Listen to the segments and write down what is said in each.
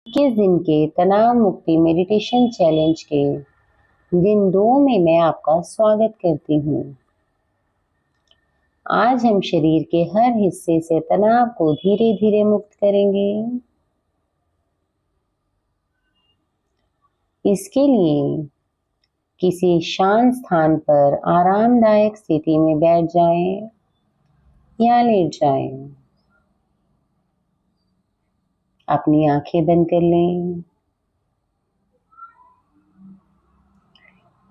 21 दिन के तनाव मुक्ति मेडिटेशन चैलेंज के दिन 2 में मैं आपका स्वागत करती हूँ। आज हम शरीर के हर हिस्से से तनाव को धीरे धीरे मुक्त करेंगे। इसके लिए किसी शांत स्थान पर आरामदायक स्थिति में बैठ जाएं या लेट जाएं। अपनी आंखें बंद कर लें।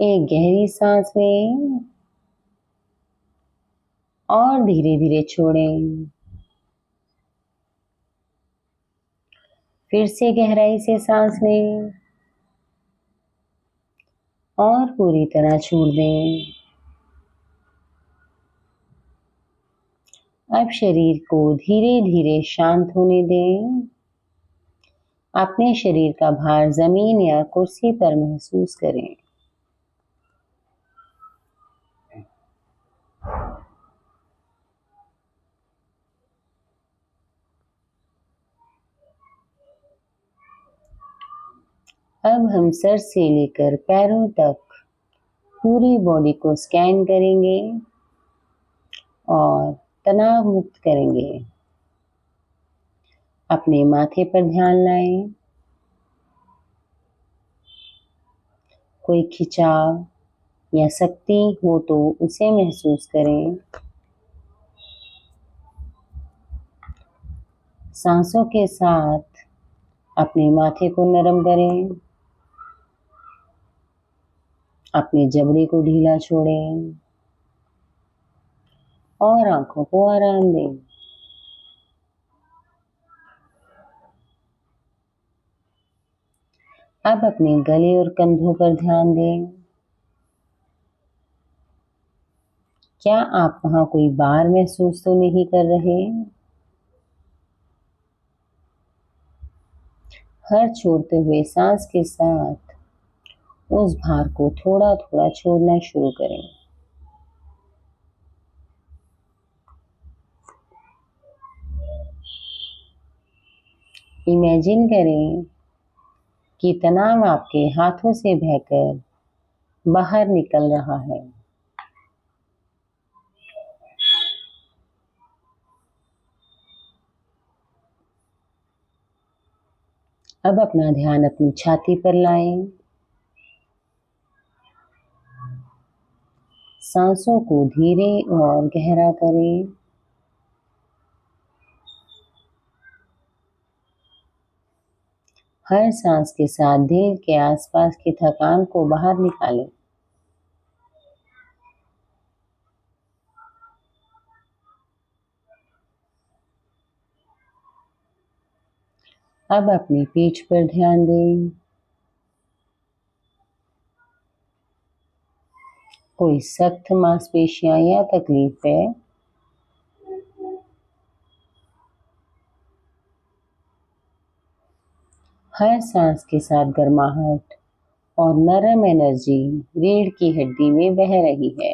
एक गहरी सांस लें और धीरे धीरे छोड़ें। फिर से गहराई से सांस लें और पूरी तरह छोड़ दें। अब शरीर को धीरे धीरे शांत होने दें। अपने शरीर का भार जमीन या कुर्सी पर महसूस करें। अब हम सर से लेकर पैरों तक पूरी बॉडी को स्कैन करेंगे और तनाव मुक्त करेंगे। अपने माथे पर ध्यान लाएं। कोई खिंचाव या शक्ति हो तो उसे महसूस करें। सांसों के साथ अपने माथे को नरम करें। अपने जबड़े को ढीला छोड़ें और आंखों को आराम दें। अब अपने गले और कंधों पर ध्यान दें। क्या आप वहां कोई भार महसूस तो नहीं कर रहे? हर छोड़ते हुए सांस के साथ उस भार को थोड़ा थोड़ा छोड़ना शुरू करें। इमेजिन करें कि तनाव आपके हाथों से बहकर बाहर निकल रहा है। अब अपना ध्यान अपनी छाती पर लाएं। सांसों को धीरे और गहरा करें। हर सांस के साथ दिल के आसपास की थकान को बाहर निकालें। अब अपनी पीठ पर ध्यान दें। कोई सख्त मांसपेशियां या तकलीफ है? हर सांस के साथ गर्माहट और नरम एनर्जी रीढ़ की हड्डी में बह रही है।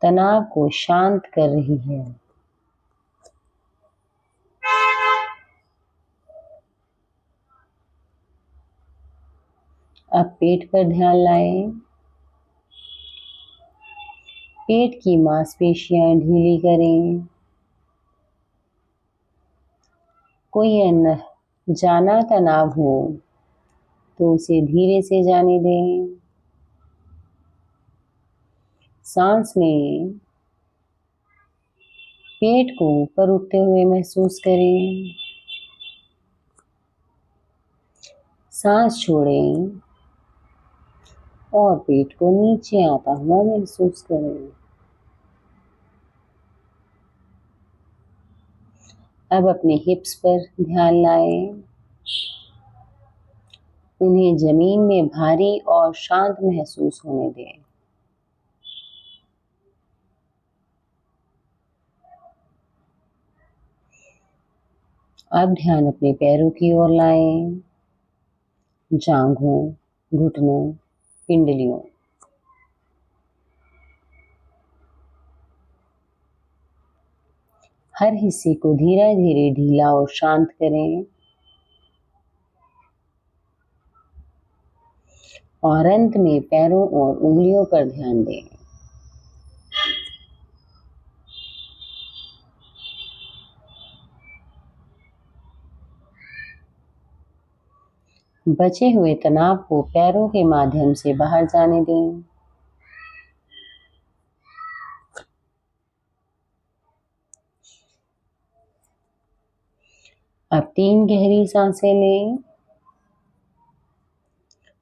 तनाव को शांत कर रही है। अब पेट पर ध्यान लाएं। पेट की मांसपेशियां ढीली करें। कोई जाना तनाव हो तो उसे धीरे से जाने दें। सांस में पेट को ऊपर उठते हुए महसूस करें। सांस छोड़ें और पेट को नीचे आता हुआ महसूस करें। अब अपने हिप्स पर ध्यान लाएं। उन्हें जमीन में भारी और शांत महसूस होने दें। अब ध्यान अपने पैरों की ओर लाएं। जांघों, घुटनों, पिंडलियों। हर हिस्से को धीरे धीरे ढीला और शांत करें और अंत में पैरों और उंगलियों पर ध्यान दें। बचे हुए तनाव को पैरों के माध्यम से बाहर जाने दें। अब 3 गहरी सांसें लें।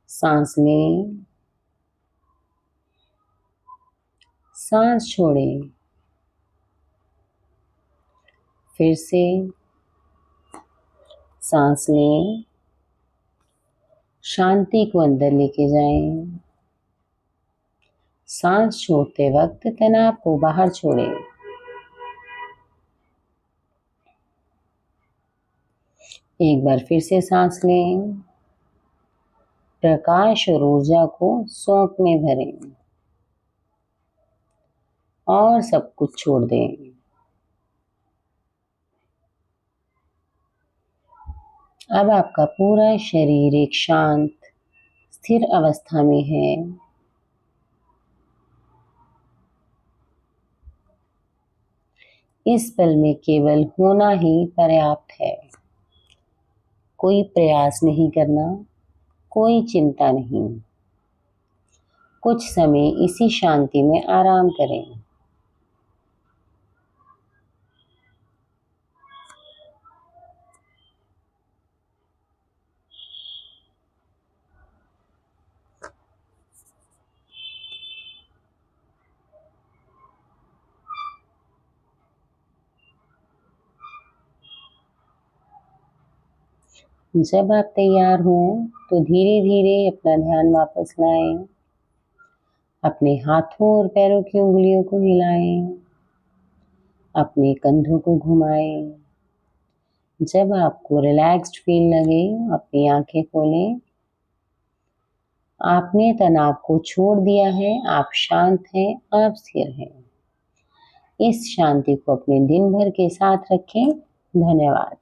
सांस लें, सांस छोड़ें, फिर से सांस लें, शांति को अंदर लेके जाएं। सांस छोड़ते वक्त तनाव को बाहर छोड़ें। एक बार फिर से सांस लें, प्रकाश और ऊर्जा को सौंप में भरें और सब कुछ छोड़ दें। अब आपका पूरा शरीर एक शांत स्थिर अवस्था में है। इस पल में केवल होना ही पर्याप्त है। कोई प्रयास नहीं करना, कोई चिंता नहीं। कुछ समय इसी शांति में आराम करें। जब आप तैयार हों तो धीरे धीरे अपना ध्यान वापस लाएं। अपने हाथों और पैरों की उंगलियों को हिलाएं। अपने कंधों को घुमाएं। जब आपको रिलैक्स्ड फील लगे, अपनी आंखें खोलें। आपने तनाव को छोड़ दिया है, आप शांत हैं, आप स्थिर हैं। इस शांति को अपने दिन भर के साथ रखें। धन्यवाद।